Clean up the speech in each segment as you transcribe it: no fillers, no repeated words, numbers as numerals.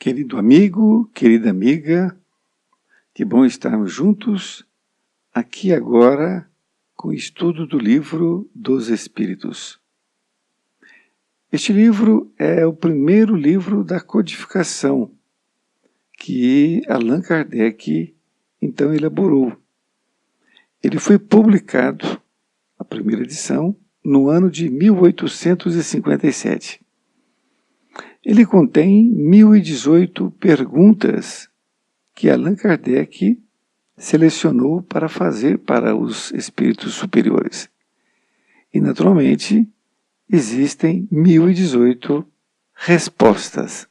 Querido amigo, querida amiga, que bom estarmos juntos aqui agora com o estudo do Livro dos Espíritos. Este livro é o primeiro livro da codificação que Allan Kardec então elaborou. Ele foi publicado, a primeira edição, no ano de 1857. Ele contém 1018 perguntas que Allan Kardec selecionou para fazer para os espíritos superiores. E, naturalmente, existem 1018 respostas.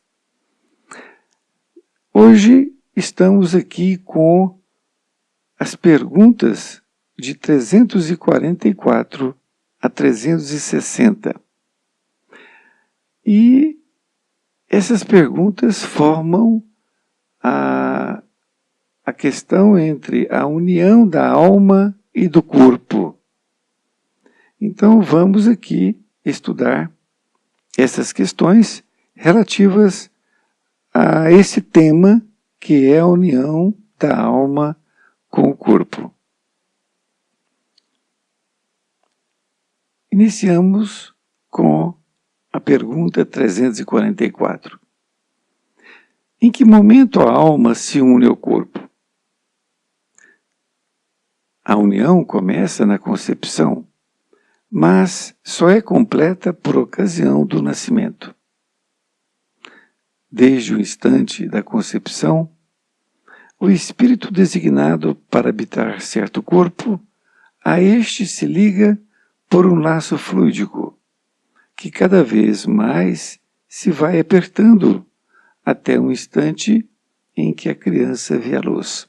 Hoje estamos aqui com as perguntas de 344 a 360. E essas perguntas formam a questão entre a união da alma e do corpo. Então vamos aqui estudar essas questões relativas a esse tema que é a união da alma com o corpo. Iniciamos com a pergunta 344. Em que momento a alma se une ao corpo? A união começa na concepção, mas só é completa por ocasião do nascimento. Desde o instante da concepção, o espírito designado para habitar certo corpo, a este se liga por um laço fluídico, que cada vez mais se vai apertando até um instante em que a criança vê a luz.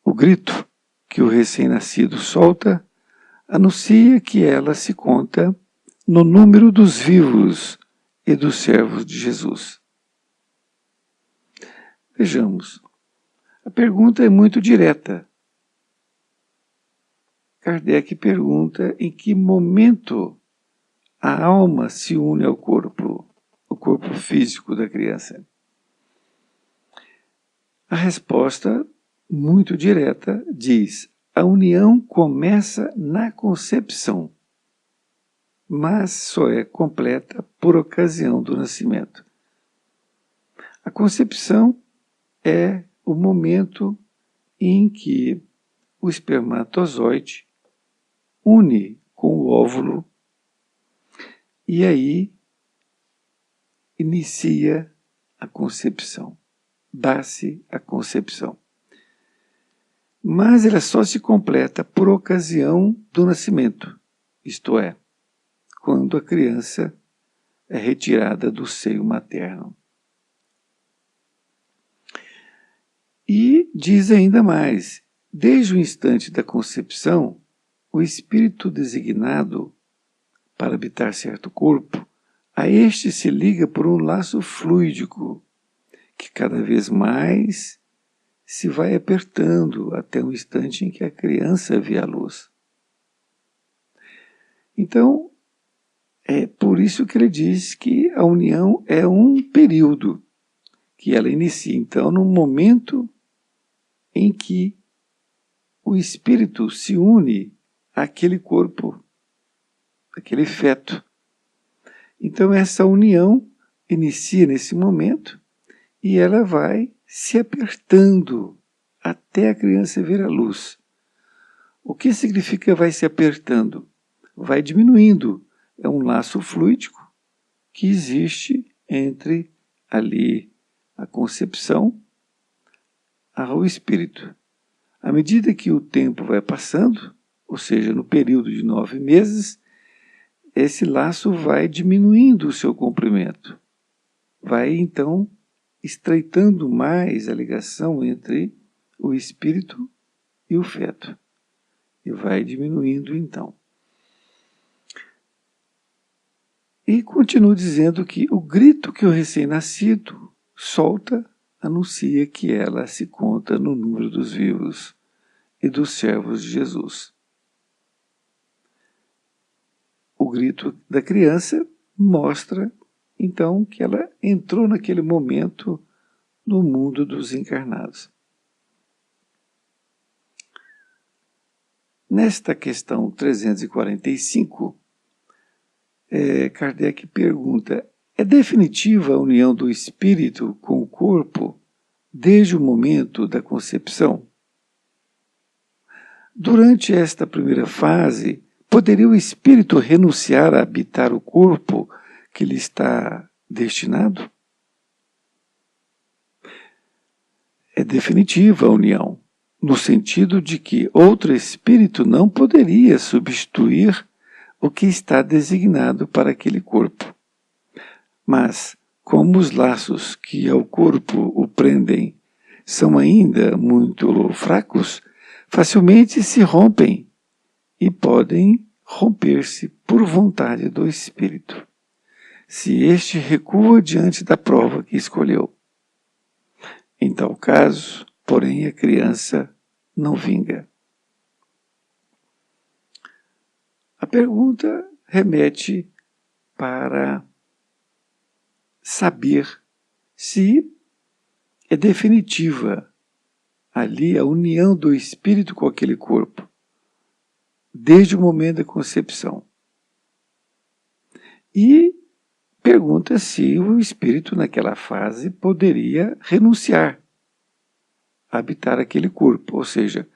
O grito que o recém-nascido solta anuncia que ela se conta no número dos vivos e dos servos de Jesus. Vejamos, a pergunta é muito direta. Kardec pergunta em que momento a alma se une ao corpo, o corpo físico da criança. A resposta, muito direta, diz: a união começa na concepção, mas só é completa por ocasião do nascimento. A concepção é o momento em que o espermatozoide une com o óvulo e aí inicia a concepção, dá-se a concepção. Mas ela só se completa por ocasião do nascimento, isto é, quando a criança é retirada do seio materno. E diz ainda mais, desde o instante da concepção, o espírito designado para habitar certo corpo, a este se liga por um laço fluídico, que cada vez mais se vai apertando até o instante em que a criança vê a luz. Então, é por isso que ele diz que a união é um período, que ela inicia, então, no momento em que o espírito se une àquele corpo, àquele feto. Então, essa união inicia nesse momento e ela vai se apertando até a criança ver a luz. O que significa vai se apertando? Vai diminuindo. É um laço fluídico que existe entre ali a concepção ao espírito. À medida que o tempo vai passando, ou seja, no período de 9 meses, esse laço vai diminuindo o seu comprimento. Vai, então, estreitando mais a ligação entre o espírito e o feto. E vai diminuindo, então. E continua dizendo que o grito que o recém-nascido solta anuncia que ela se conta no número dos vivos e dos servos de Jesus. O grito da criança mostra então que ela entrou naquele momento no mundo dos encarnados. Nesta questão 345, Kardec pergunta: é definitiva a união do espírito com o corpo desde o momento da concepção? Durante esta primeira fase, poderia o espírito renunciar a habitar o corpo que lhe está destinado? É definitiva a união, no sentido de que outro espírito não poderia substituir o que está designado para aquele corpo. Mas, como os laços que ao corpo o prendem são ainda muito fracos, facilmente se rompem e podem romper-se por vontade do espírito, se este recua diante da prova que escolheu. Em tal caso, porém, a criança não vinga. A pergunta remete para saber se é definitiva ali a união do espírito com aquele corpo, desde o momento da concepção. E pergunta se o espírito naquela fase poderia renunciar a habitar aquele corpo, ou seja,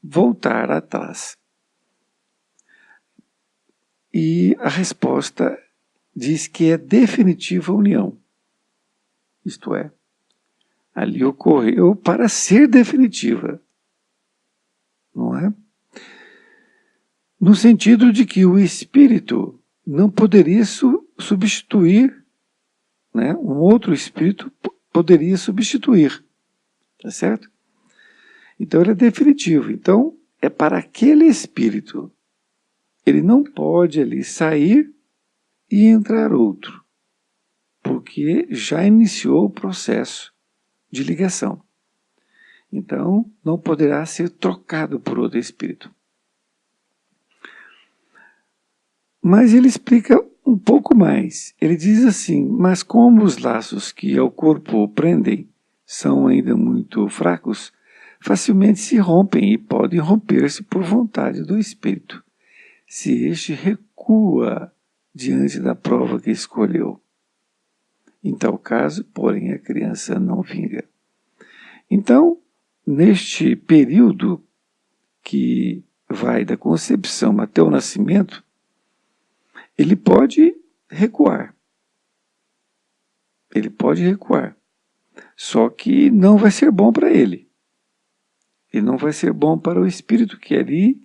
voltar atrás. E a resposta diz que é definitiva a união. Isto é, ali ocorreu para ser definitiva, não é? No sentido de que o espírito não poderia substituir, né? Um outro espírito poderia substituir, tá certo? Então ele é definitivo. Então é para aquele espírito. Ele não pode ali sair e entrar outro, porque já iniciou o processo de ligação. Então não poderá ser trocado por outro espírito. Mas ele explica um pouco mais. Ele diz assim: mas como os laços que ao corpo o prendem são ainda muito fracos, facilmente se rompem e podem romper-se por vontade do espírito, se este recua diante da prova que escolheu. Em tal caso, porém, a criança não vinga. Então, neste período que vai da concepção até o nascimento, ele pode recuar. Ele pode recuar. Só que não vai ser bom para ele. E não vai ser bom para o espírito que ali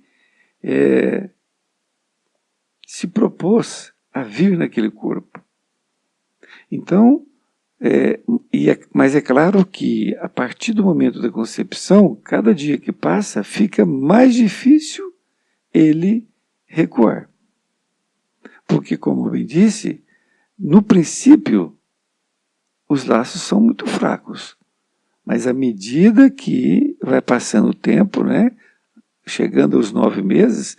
se propôs a vir naquele corpo. Então, mas é claro que a partir do momento da concepção, cada dia que passa, fica mais difícil ele recuar. Porque, como eu bem disse, no princípio, os laços são muito fracos. Mas à medida que vai passando o tempo, né, chegando aos 9 meses,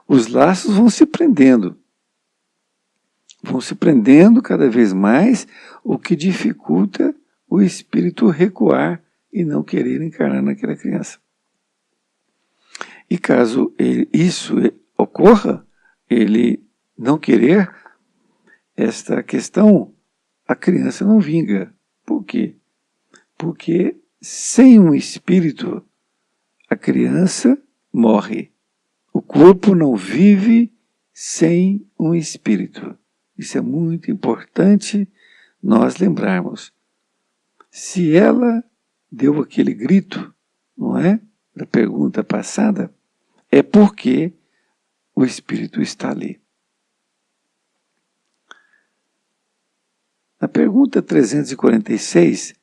os laços vão se prendendo. Vão se prendendo cada vez mais, o que dificulta o espírito recuar e não querer encarnar naquela criança. E caso isso ocorra, ele não querer, esta questão, a criança não vinga. Por quê? Porque sem um espírito, a criança morre. O corpo não vive sem um espírito. Isso é muito importante nós lembrarmos. Se ela deu aquele grito, não é? Da pergunta passada, é porque o espírito está ali. Na pergunta 346,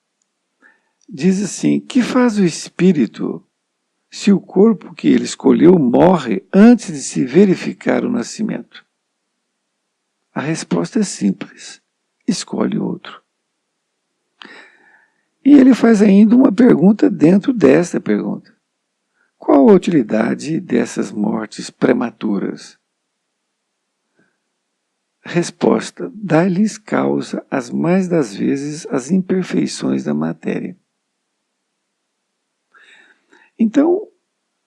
diz assim: que faz o espírito se o corpo que ele escolheu morre antes de se verificar o nascimento? A resposta é simples: escolhe outro. E ele faz ainda uma pergunta dentro desta pergunta: qual a utilidade dessas mortes prematuras? resposta: dá-lhes causa, as mais das vezes, as imperfeições da matéria. Então,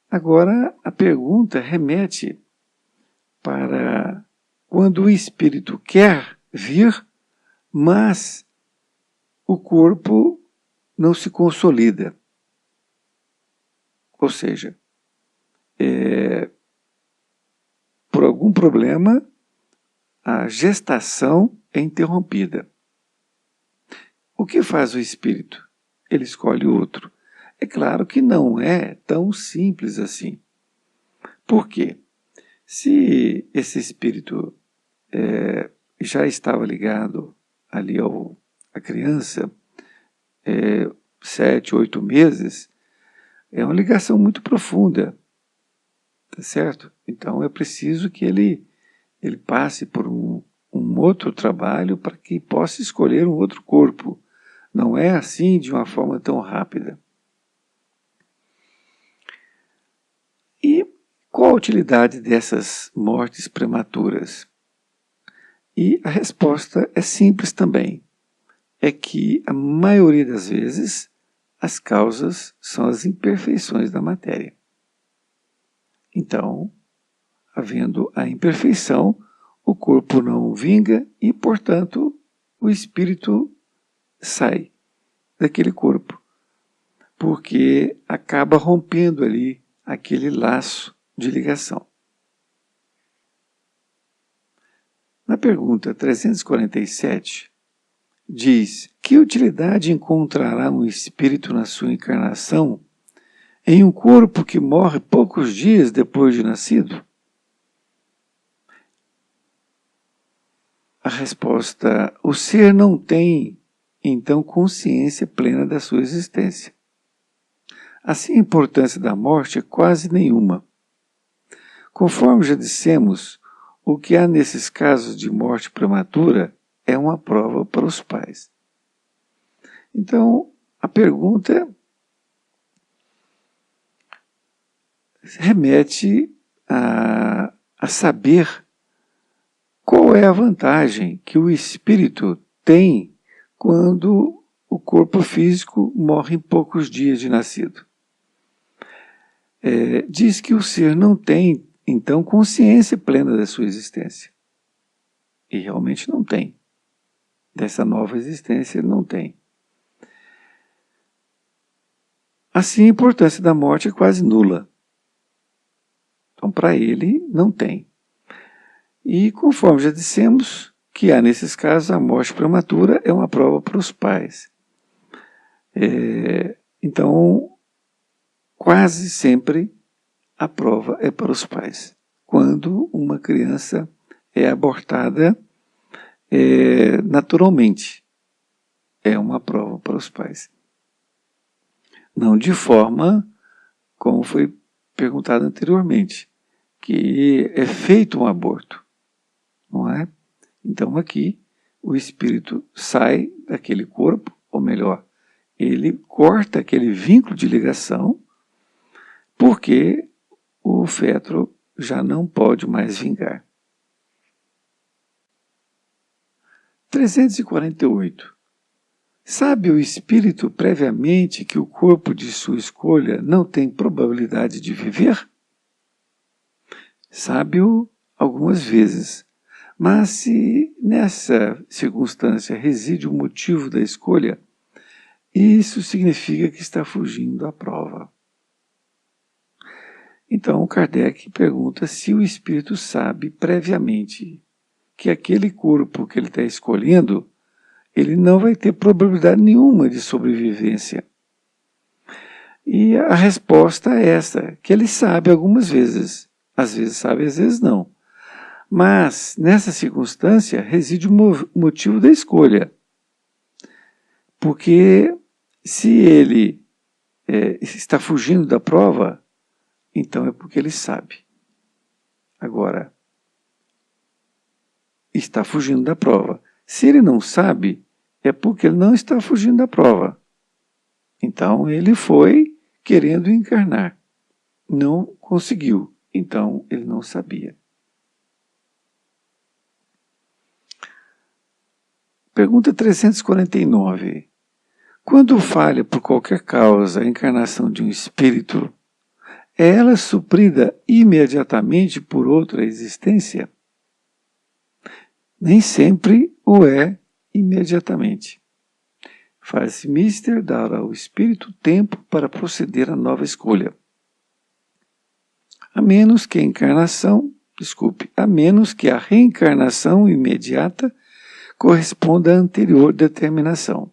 agora a pergunta remete para quando o espírito quer vir, mas o corpo não se consolida. Ou seja, por algum problema, a gestação é interrompida. O que faz o espírito? Ele escolhe outro. É claro que não é tão simples assim. Por quê? Se esse espírito já estava ligado ali à criança, 7, 8 meses, é uma ligação muito profunda, tá certo? Então é preciso que ele passe por um outro trabalho para que possa escolher um outro corpo. Não é assim de uma forma tão rápida. E qual a utilidade dessas mortes prematuras? E a resposta é simples também. É que a maioria das vezes as causas são as imperfeições da matéria. Então, havendo a imperfeição, o corpo não vinga e, portanto, o espírito sai daquele corpo, porque acaba rompendo ali aquele laço de ligação. Na pergunta 347, diz: que utilidade encontrará um espírito na sua encarnação em um corpo que morre poucos dias depois de nascido? A resposta: o ser não tem, então, consciência plena da sua existência. Assim, a importância da morte é quase nenhuma. Conforme já dissemos, o que há nesses casos de morte prematura é uma prova para os pais. Então, a pergunta remete a saber qual é a vantagem que o espírito tem quando o corpo físico morre em poucos dias de nascido. Diz que o ser não tem, então, consciência plena da sua existência. E realmente não tem. Dessa nova existência ele não tem. Assim, a importância da morte é quase nula. Então, para ele, não tem. E, conforme já dissemos, que há nesses casos a morte prematura é uma prova para os pais. Então, quase sempre a prova é para os pais. Quando uma criança é abortada naturalmente, é uma prova para os pais. Não de forma como foi perguntado anteriormente, que é feito um aborto, não é? Então aqui o espírito sai daquele corpo, ou melhor, ele corta aquele vínculo de ligação, porque o feto já não pode mais vingar. 348. Sabe o espírito previamente que o corpo de sua escolha não tem probabilidade de viver? Sabe-o algumas vezes, mas se nessa circunstância reside o motivo da escolha, isso significa que está fugindo à prova. Então Kardec pergunta se o espírito sabe previamente que aquele corpo que ele está escolhendo, ele não vai ter probabilidade nenhuma de sobrevivência. E a resposta é essa, que ele sabe algumas vezes. Às vezes sabe, às vezes não. Mas, nessa circunstância, reside o motivo da escolha. Porque se ele está fugindo da prova, então é porque ele sabe. Agora, está fugindo da prova. Se ele não sabe, é porque ele não está fugindo da prova. Então ele foi querendo encarnar. Não conseguiu. Então ele não sabia. Pergunta 349. Quando falha por qualquer causa a encarnação de um espírito, é ela suprida imediatamente por outra existência? Nem sempre o é imediatamente. Faz-se mister dar ao espírito tempo para proceder à nova escolha. A menos que a reencarnação imediata corresponda à anterior determinação.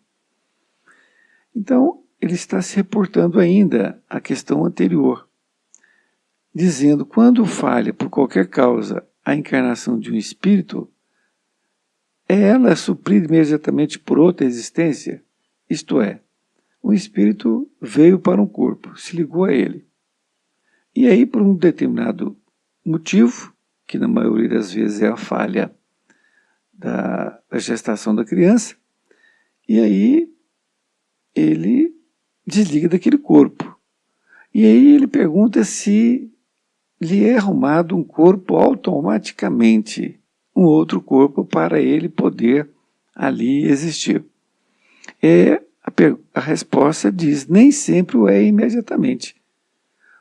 Então, ele está se reportando ainda à questão anterior, dizendo, quando falha por qualquer causa a encarnação de um espírito, é ela suprida imediatamente por outra existência? Isto é, um espírito veio para um corpo, se ligou a ele. E aí, por um determinado motivo, que na maioria das vezes é a falha da gestação da criança, e aí ele desliga daquele corpo. E aí ele pergunta se lhe é arrumado um corpo automaticamente, um outro corpo para ele poder ali existir. A resposta diz, nem sempre o é imediatamente,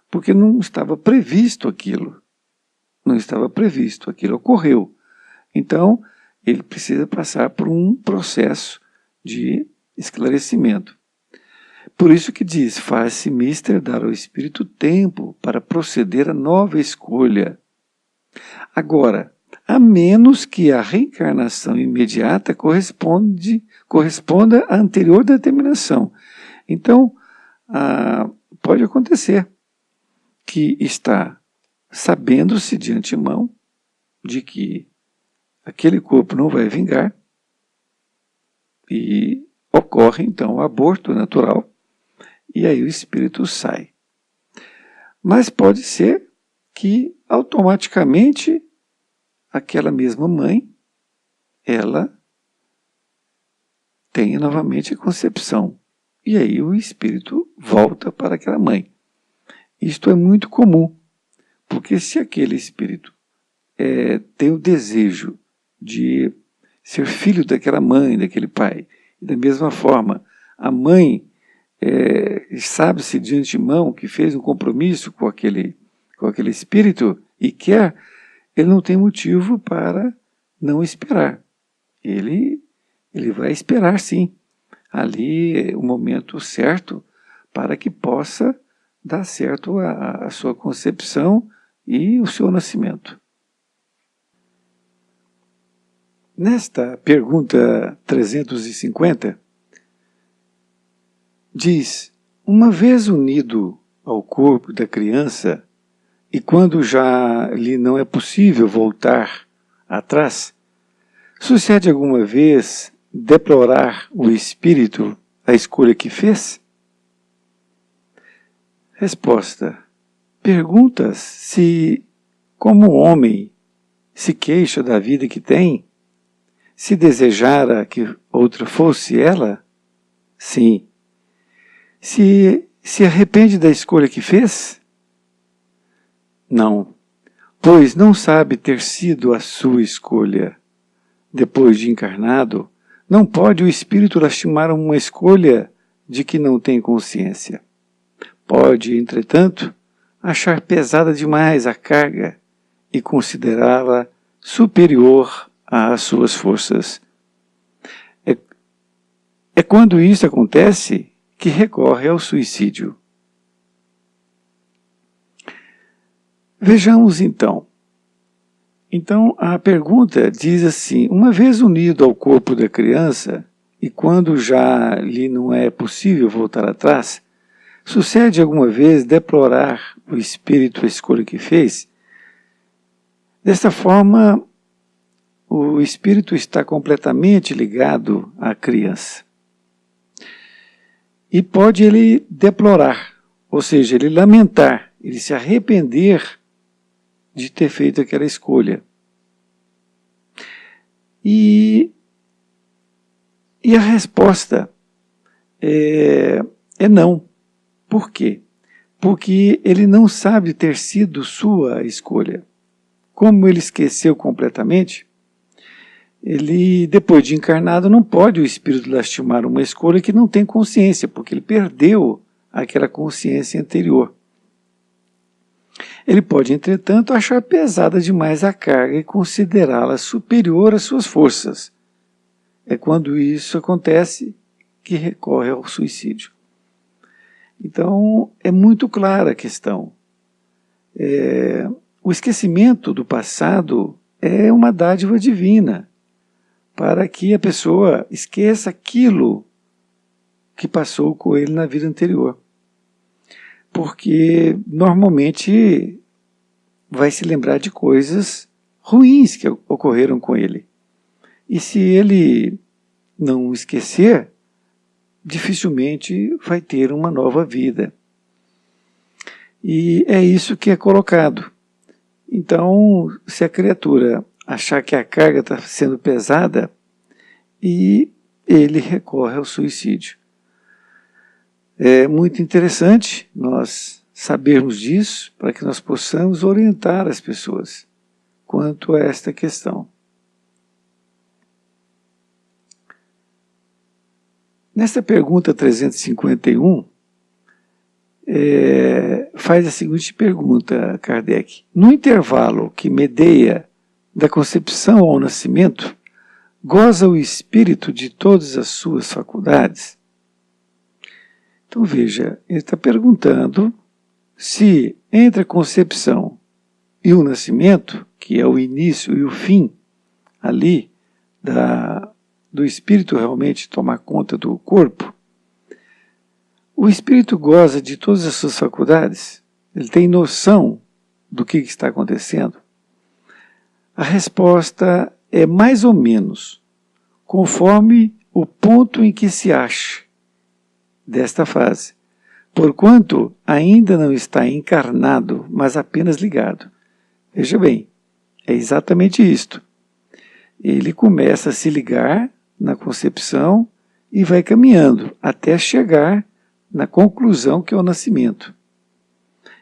porque não estava previsto aquilo. Não estava previsto, aquilo ocorreu. Então, ele precisa passar por um processo de esclarecimento. Por isso que diz, faz-se mister dar ao espírito tempo para proceder à nova escolha. Agora, a menos que a reencarnação imediata corresponda à anterior determinação. Então, pode acontecer que está sabendo-se de antemão de que aquele corpo não vai vingar e ocorre então o aborto natural e aí o espírito sai. Mas pode ser que automaticamente aquela mesma mãe, ela tenha novamente a concepção. E aí o espírito volta para aquela mãe. Isto é muito comum, porque se aquele espírito tem o desejo de ser filho daquela mãe, daquele pai, e da mesma forma, a mãe sabe-se de antemão que fez um compromisso com aquele espírito e quer, ele não tem motivo para não esperar. Ele vai esperar sim, ali o momento certo para que possa dar certo a sua concepção e o seu nascimento. Nesta pergunta 350, diz, uma vez unido ao corpo da criança, e quando já lhe não é possível voltar atrás, sucede alguma vez deplorar o espírito a escolha que fez? Resposta. Perguntas se, como homem, se queixa da vida que tem, se desejara que outra fosse ela? Sim. Se arrepende da escolha que fez? Não, pois não sabe ter sido a sua escolha. Depois de encarnado, não pode o espírito lastimar uma escolha de que não tem consciência. Pode, entretanto, achar pesada demais a carga e considerá-la superior às suas forças. É quando isso acontece que recorre ao suicídio. Vejamos então. Então a pergunta diz assim, uma vez unido ao corpo da criança, e quando já lhe não é possível voltar atrás, sucede alguma vez deplorar o espírito a escolha que fez? Desta forma, o espírito está completamente ligado à criança. E pode ele deplorar, ou seja, ele lamentar, ele se arrepender de ter feito aquela escolha. E a resposta é não. Por quê? Porque ele não sabe ter sido sua escolha. Como ele esqueceu completamente, ele, depois de encarnado, não pode o espírito lastimar uma escolha que não tem consciência, porque ele perdeu aquela consciência anterior. Ele pode, entretanto, achar pesada demais a carga e considerá-la superior às suas forças. É quando isso acontece que recorre ao suicídio. Então, é muito clara a questão. O esquecimento do passado é uma dádiva divina, para que a pessoa esqueça aquilo que passou com ele na vida anterior. Porque, normalmente, vai se lembrar de coisas ruins que ocorreram com ele. E se ele não esquecer, dificilmente vai ter uma nova vida. E é isso que é colocado. Então, se a criatura achar que a carga está sendo pesada, e ele recorre ao suicídio. É muito interessante nós sabermos disso, para que nós possamos orientar as pessoas quanto a esta questão. Nesta pergunta 351, faz a seguinte pergunta, Kardec. No intervalo que medeia da concepção ao nascimento, goza o espírito de todas as suas faculdades? Então veja, ele está perguntando se entre a concepção e o nascimento, que é o início e o fim ali do espírito realmente tomar conta do corpo, o espírito goza de todas as suas faculdades? Ele tem noção do que está acontecendo? A resposta é mais ou menos, conforme o ponto em que se acha desta fase, porquanto ainda não está encarnado, mas apenas ligado. Veja bem, é exatamente isto. Ele começa a se ligar na concepção e vai caminhando até chegar na conclusão, que é o nascimento.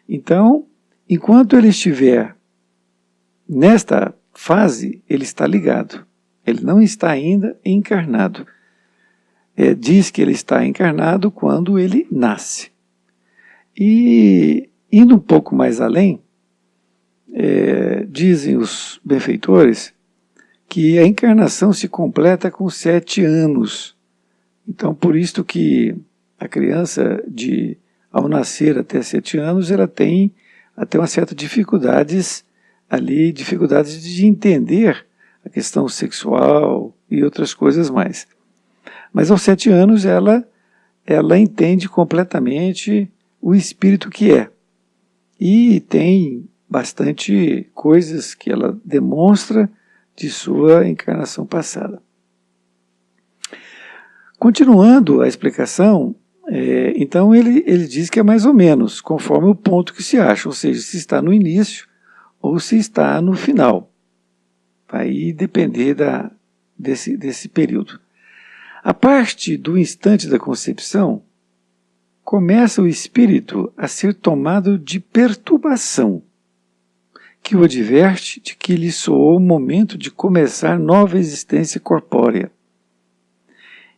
Então, enquanto ele estiver nesta fase, ele está ligado. Ele não está ainda encarnado. Diz que ele está encarnado quando ele nasce. E, indo um pouco mais além, dizem os benfeitores que a encarnação se completa com 7 anos. Então, por isto que a criança, ao nascer até 7 anos, ela tem até uma certa dificuldades de entender a questão sexual e outras coisas mais. Mas aos 7 anos ela entende completamente o espírito que é. E tem bastante coisas que ela demonstra de sua encarnação passada. Continuando a explicação, então ele diz que é mais ou menos, conforme o ponto que se acha, ou seja, se está no início ou se está no final. Vai depender desse período. A parte do instante da concepção, começa o espírito a ser tomado de perturbação, que o adverte de que lhe soou o momento de começar nova existência corpórea.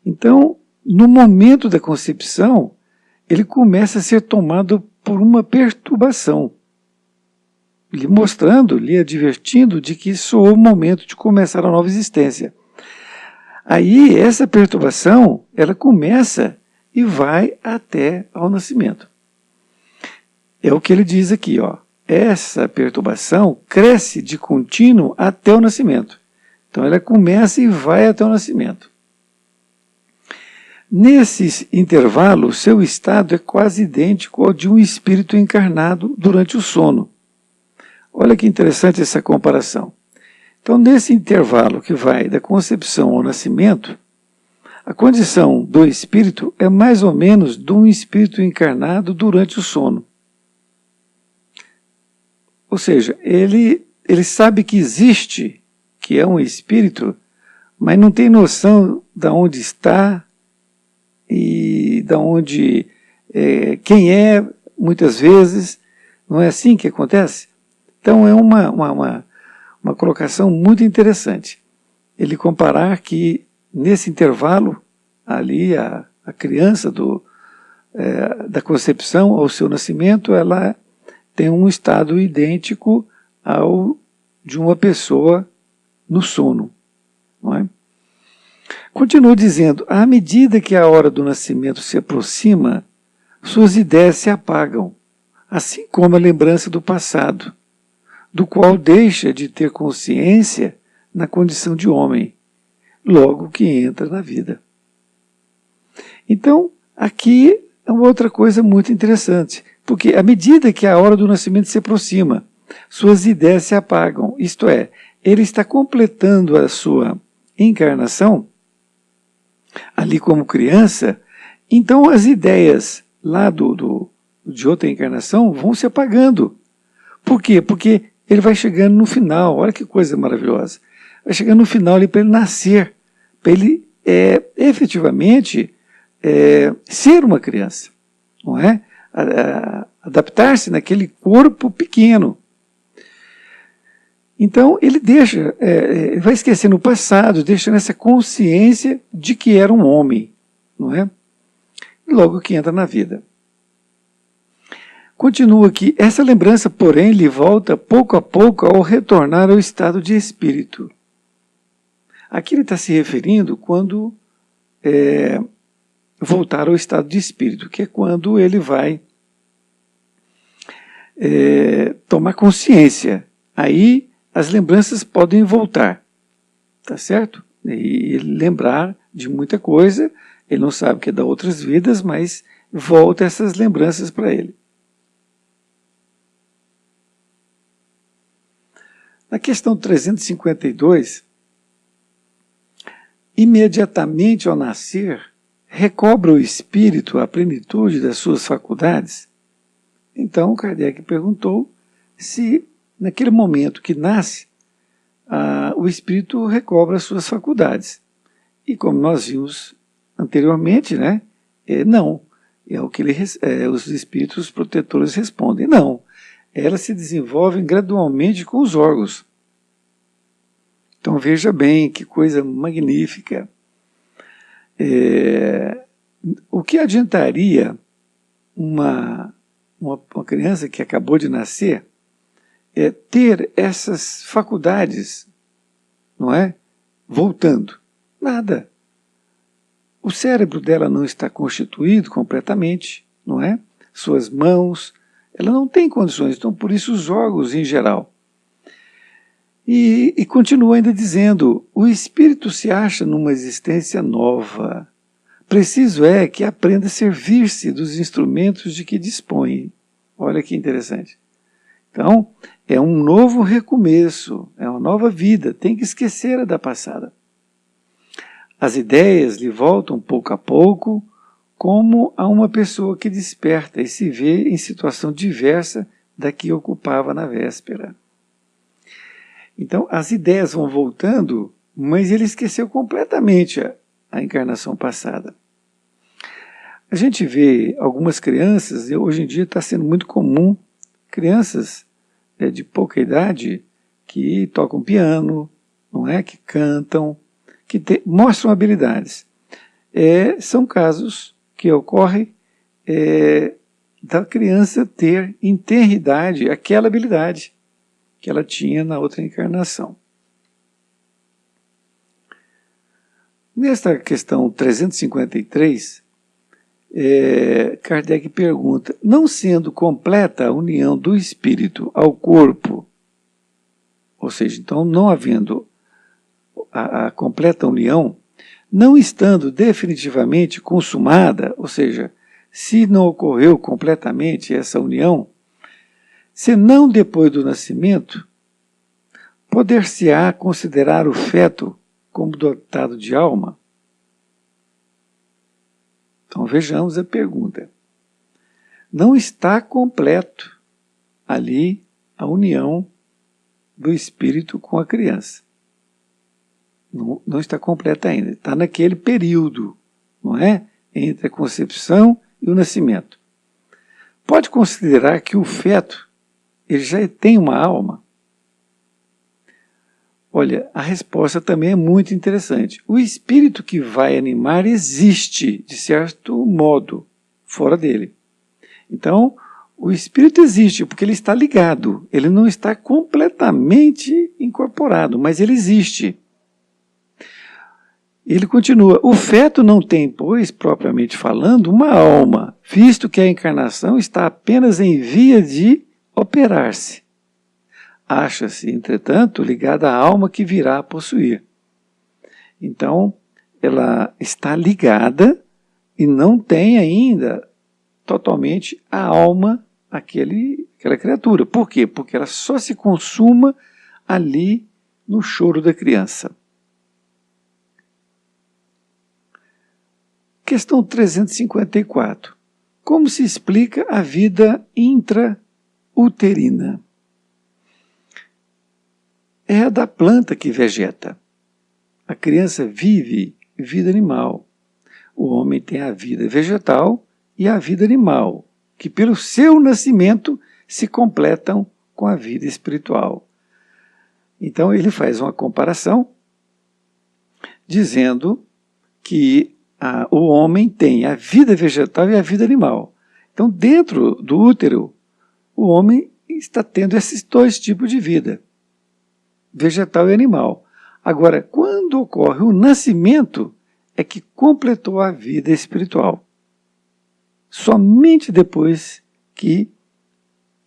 Então, no momento da concepção, ele começa a ser tomado por uma perturbação, lhe mostrando, lhe advertindo de que soou o momento de começar a nova existência. Aí, essa perturbação, ela começa e vai até ao nascimento. É o que ele diz aqui, ó. Essa perturbação cresce de contínuo até o nascimento. Então, ela começa e vai até o nascimento. Nesse intervalo, seu estado é quase idêntico ao de um espírito encarnado durante o sono. Olha que interessante essa comparação. Então, nesse intervalo que vai da concepção ao nascimento, a condição do espírito é mais ou menos de um espírito encarnado durante o sono. Ou seja, ele sabe que existe, que é um espírito, mas não tem noção de onde está e de onde quem é, muitas vezes. Não é assim que acontece? Então é uma colocação muito interessante. ele comparar que nesse intervalo, ali a criança da concepção ao seu nascimento, ela tem um estado idêntico ao de uma pessoa no sono. Não é? Continua dizendo, à medida que a hora do nascimento se aproxima, suas ideias se apagam, assim como a lembrança do passado, do qual deixa de ter consciência na condição de homem, logo que entra na vida. Então, aqui é uma outra coisa muito interessante, porque à medida que a hora do nascimento se aproxima, suas ideias se apagam, isto é, ele está completando a sua encarnação, ali como criança, então as ideias lá de outra encarnação vão se apagando. Por quê? Porque ele vai chegando no final, olha que coisa maravilhosa, vai chegando no final ali para ele nascer, para ele efetivamente ser uma criança, não é? Adaptar-se naquele corpo pequeno. Então ele deixa, vai esquecendo o passado, deixa nessa consciência de que era um homem, não é? Logo que entra na vida. Continua aqui, essa lembrança, porém, lhe volta pouco a pouco ao retornar ao estado de espírito. Aqui ele está se referindo quando voltar ao estado de espírito, que é quando ele vai tomar consciência. Aí as lembranças podem voltar, tá certo? E ele lembrar de muita coisa, ele não sabe que é da outras vidas, mas volta essas lembranças para ele. Na questão 352, imediatamente ao nascer, recobra o espírito a plenitude das suas faculdades? Então Kardec perguntou se naquele momento que nasce, o espírito recobra as suas faculdades. E como nós vimos anteriormente, né, não. É o que os espíritos protetores respondem. Não. Elas se desenvolvem gradualmente com os órgãos. Então veja bem, que coisa magnífica. O que adiantaria uma criança que acabou de nascer ter essas faculdades, não é? Voltando. Nada. O cérebro dela não está constituído completamente, não é? Suas mãos, ela não tem condições, então por isso os órgãos em geral. E continua ainda dizendo, o espírito se acha numa existência nova. Preciso é que aprenda a servir-se dos instrumentos de que dispõe. Olha que interessante. Então, é um novo recomeço, é uma nova vida, tem que esquecer a da passada. As ideias lhe voltam pouco a pouco, como a uma pessoa que desperta e se vê em situação diversa da que ocupava na véspera. Então, as ideias vão voltando, mas ele esqueceu completamente a encarnação passada. A gente vê algumas crianças, e hoje em dia está sendo muito comum, crianças de pouca idade que tocam piano, não é? Que cantam, que mostram habilidades. São casos que ocorrem da criança ter em tenra idade aquela habilidade que ela tinha na outra encarnação. Nesta questão 353, Kardec pergunta, não sendo completa a união do espírito ao corpo, ou seja, então não havendo a completa união, não estando definitivamente consumada, ou seja, se não ocorreu completamente essa união, senão depois do nascimento, poder-se-á considerar o feto como dotado de alma? Então vejamos a pergunta. Não está completo ali a união do espírito com a criança. Não está completa ainda. Está naquele período, não é? Entre a concepção e o nascimento. Pode considerar que o feto ele já tem uma alma? Olha, a resposta também é muito interessante. O espírito que vai animar existe, de certo modo, fora dele. Então, o espírito existe porque ele está ligado, ele não está completamente incorporado, mas ele existe. Ele continua, o feto não tem, pois, propriamente falando, uma alma, visto que a encarnação está apenas em via de operar-se. Acha-se, entretanto, ligada à alma que virá a possuir. Então, ela está ligada e não tem ainda totalmente a alma aquela criatura. Por quê? Porque ela só se consuma ali no choro da criança. Questão 354. Como se explica a vida intrauterina? É a da planta que vegeta. A criança vive vida animal. O homem tem a vida vegetal e a vida animal, que pelo seu nascimento se completam com a vida espiritual. Então ele faz uma comparação dizendo que o homem tem a vida vegetal e a vida animal. Então dentro do útero o homem está tendo esses dois tipos de vida, vegetal e animal. Agora, quando ocorre o nascimento, é que completou a vida espiritual. Somente depois que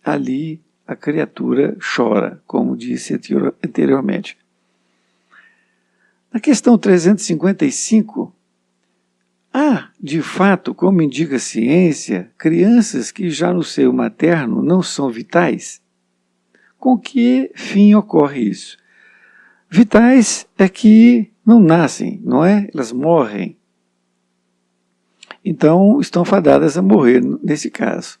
ali a criatura chora, como disse anteriormente. Na questão 355, há, de fato, como indica a ciência, crianças que já no seio materno não são vitais? Com que fim ocorre isso? Vitais é que não nascem, não é? Elas morrem. Então, estão fadadas a morrer nesse caso.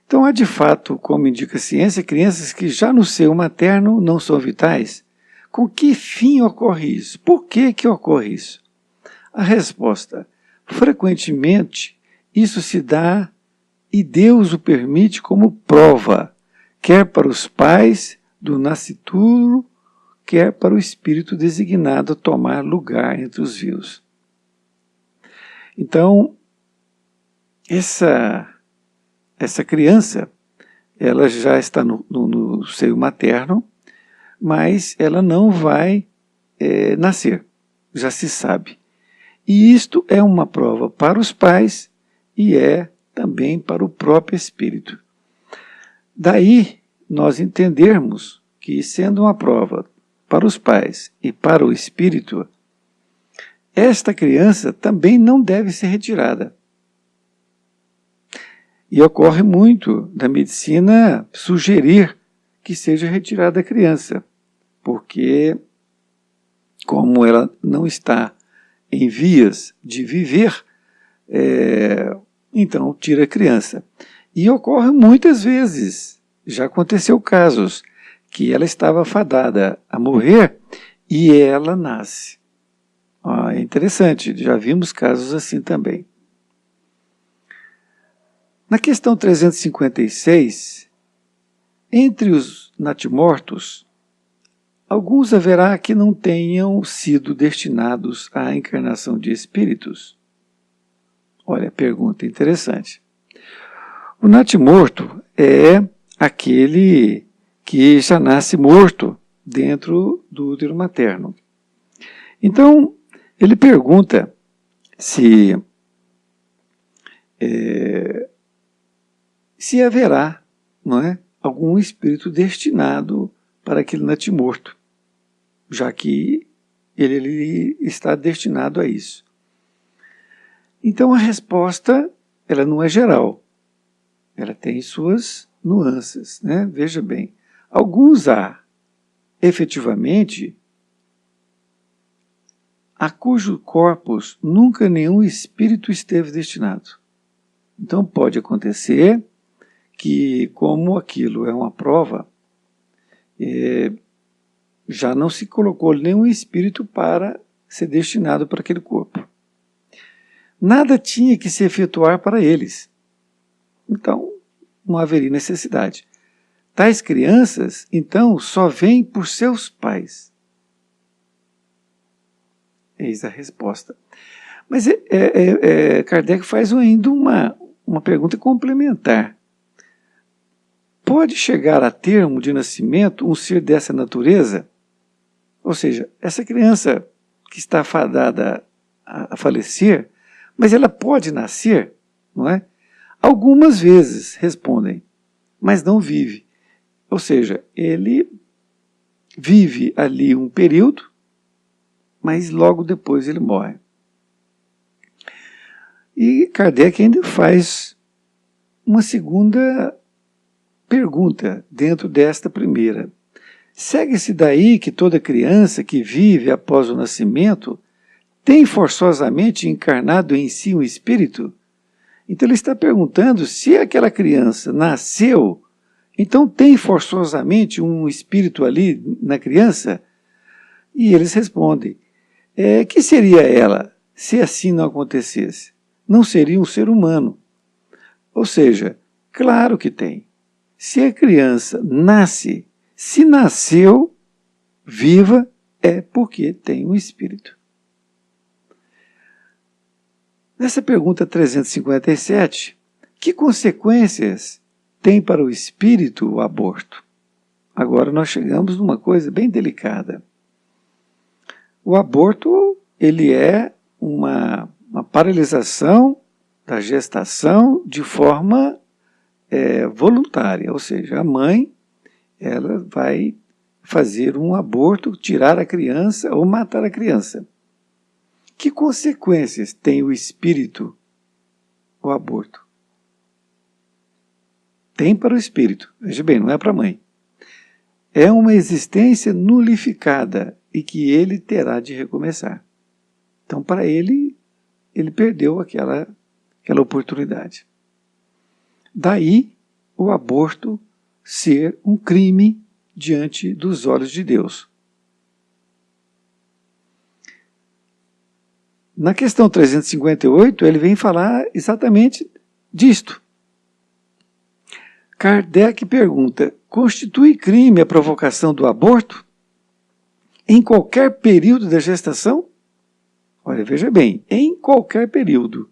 Então, há de fato, como indica a ciência, crianças que já no seio materno não são vitais? Com que fim ocorre isso? Por que ocorre isso? A resposta: frequentemente isso se dá e Deus o permite como prova, quer para os pais do nascituro, quer para o espírito designado a tomar lugar entre os vivos. Então, essa criança, ela já está no seio materno, mas ela não vai nascer, já se sabe. E isto é uma prova para os pais e é também para o próprio espírito. Daí nós entendermos que, sendo uma prova para os pais e para o espírito, esta criança também não deve ser retirada. E ocorre muito da medicina sugerir que seja retirada a criança, porque, como ela não está em vias de viver, então tira a criança. E ocorre muitas vezes, já aconteceu casos, que ela estava fadada a morrer e ela nasce. É interessante, já vimos casos assim também. Na questão 356, entre os natimortos, alguns haverá que não tenham sido destinados à encarnação de espíritos. Olha, pergunta interessante. O natimorto é aquele que já nasce morto dentro do útero materno. Então, ele pergunta se haverá, não é, algum espírito destinado para aquele natimorto, já que ele está destinado a isso. Então a resposta, ela não é geral, ela tem suas nuances, né? Veja bem, alguns há, efetivamente, a cujo corpus nunca nenhum espírito esteve destinado. Então pode acontecer que, como aquilo é uma prova, já não se colocou nenhum espírito para ser destinado para aquele corpo. Nada tinha que se efetuar para eles. Então, não haveria necessidade. Tais crianças, então, só vêm por seus pais. Eis a resposta. Mas Kardec faz ainda uma pergunta complementar. Pode chegar a termo de nascimento um ser dessa natureza? Ou seja, essa criança que está fadada a falecer, mas ela pode nascer, não é? Algumas vezes, respondem, mas não vive. Ou seja, ele vive ali um período, mas logo depois ele morre. E Kardec ainda faz uma segunda pergunta dentro desta primeira. Segue-se daí que toda criança que vive após o nascimento tem forçosamente encarnado em si um espírito? Então ele está perguntando se aquela criança nasceu, então tem forçosamente um espírito ali na criança? E eles respondem, que seria ela se assim não acontecesse? Não seria um ser humano. Ou seja, claro que tem. Se a criança nasce, se nasceu viva, é porque tem um espírito. Nessa pergunta 357, que consequências tem para o espírito o aborto? Agora nós chegamos numa coisa bem delicada. O aborto, ele é uma paralisação da gestação de forma voluntária, ou seja, a mãe ela vai fazer um aborto, tirar a criança ou matar a criança. Que consequências tem o espírito, o aborto? Tem para o espírito, veja bem, não é para a mãe. É uma existência nulificada e que ele terá de recomeçar. Então, para ele perdeu aquela oportunidade. Daí o aborto ser um crime diante dos olhos de Deus. Na questão 358, ele vem falar exatamente disto. Kardec pergunta, constitui crime a provocação do aborto em qualquer período da gestação? Olha, veja bem, em qualquer período.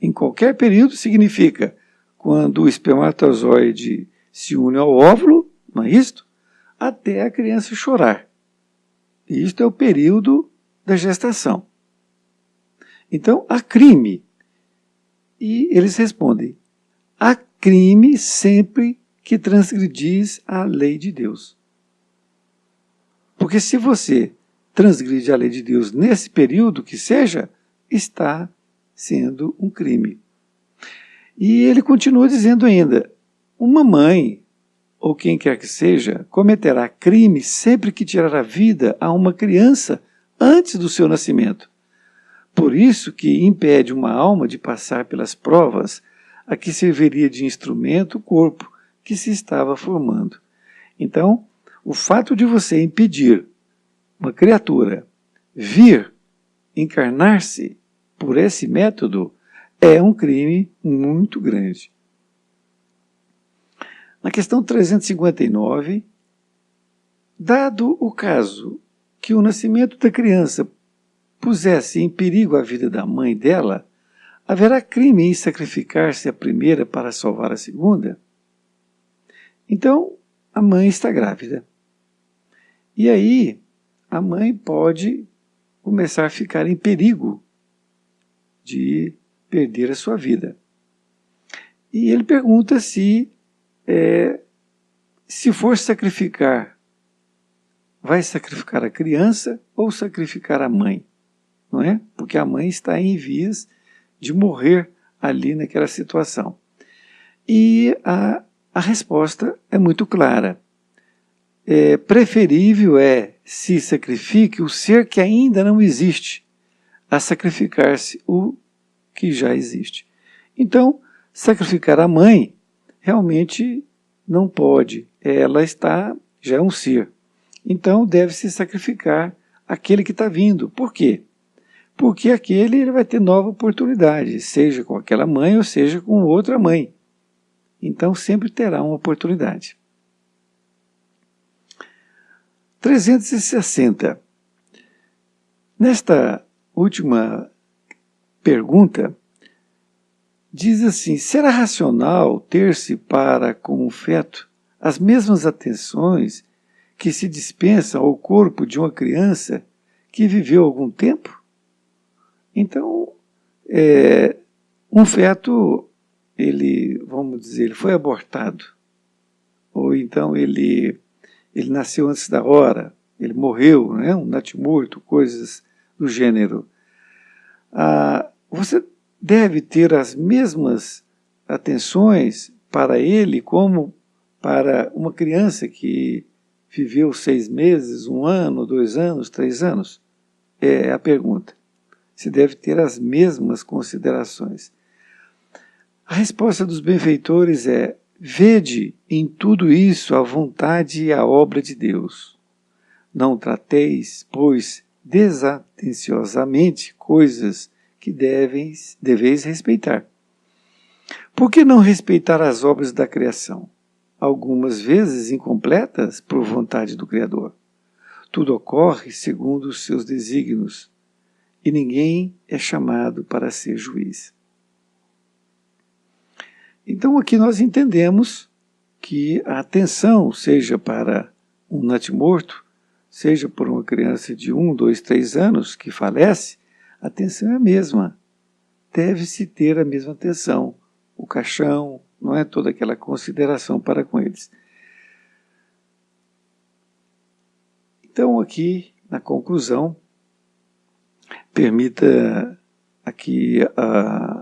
Em qualquer período significa quando o espermatozoide se une ao óvulo, não é isto? Até a criança chorar. E isto é o período da gestação. Então, há crime. E eles respondem, há crime sempre que transgredis a lei de Deus. Porque se você transgride a lei de Deus nesse período que seja, está sendo um crime. E ele continua dizendo ainda, uma mãe, ou quem quer que seja, cometerá crime sempre que tirar a vida a uma criança antes do seu nascimento. Por isso que impede uma alma de passar pelas provas a que serviria de instrumento o corpo que se estava formando. Então, o fato de você impedir uma criatura vir encarnar-se por esse método é um crime muito grande. Na questão 359, dado o caso que o nascimento da criança pusesse em perigo a vida da mãe dela, haverá crime em sacrificar-se a primeira para salvar a segunda? Então, a mãe está grávida. E aí, a mãe pode começar a ficar em perigo de perder a sua vida. E ele pergunta se for sacrificar, vai sacrificar a criança ou sacrificar a mãe? Não é? Porque a mãe está em vias de morrer ali naquela situação. E a resposta é muito clara. Preferível se sacrifique o ser que ainda não existe, a sacrificar-se o que já existe. Então, sacrificar a mãe realmente não pode. Ela já é um ser. Então, deve-se sacrificar aquele que está vindo. Por quê? Porque ele vai ter nova oportunidade, seja com aquela mãe ou seja com outra mãe. Então, sempre terá uma oportunidade. 360. Nesta última pergunta diz assim: será racional ter-se para com o feto as mesmas atenções que se dispensam ao corpo de uma criança que viveu algum tempo? Então, um feto, vamos dizer, ele foi abortado, ou então ele nasceu antes da hora, ele morreu, né? Um natimorto, coisas do gênero. Você deve ter as mesmas atenções para ele como para uma criança que viveu 6 meses, 1 ano, 2 anos, 3 anos? É a pergunta. Se deve ter as mesmas considerações. A resposta dos benfeitores é: vede em tudo isso a vontade e a obra de Deus. Não trateis, pois, desatenciosamente coisas que deveis respeitar. Por que não respeitar as obras da criação? Algumas vezes incompletas por vontade do Criador. Tudo ocorre segundo os seus desígnios, e ninguém é chamado para ser juiz. Então aqui nós entendemos que a atenção, seja para um natimorto, seja por uma criança de 1, 2, 3 anos que falece, a atenção é a mesma. Deve-se ter a mesma atenção. O caixão, não é toda aquela consideração para com eles. Então aqui, na conclusão, permita aqui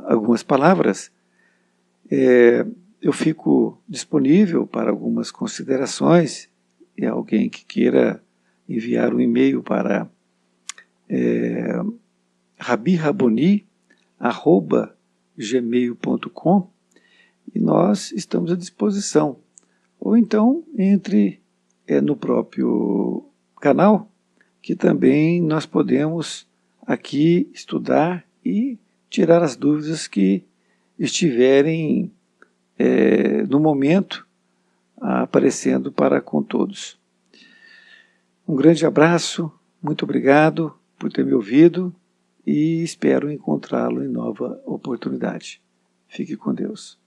algumas palavras. Eu fico disponível para algumas considerações, e alguém que queira enviar um e-mail para rabiraboni@gmail.com, e nós estamos à disposição. Ou então entre no próprio canal, que também nós podemos aqui estudar e tirar as dúvidas que estiverem no momento aparecendo para com todos. Um grande abraço, muito obrigado por ter me ouvido e espero encontrá-lo em nova oportunidade. Fique com Deus.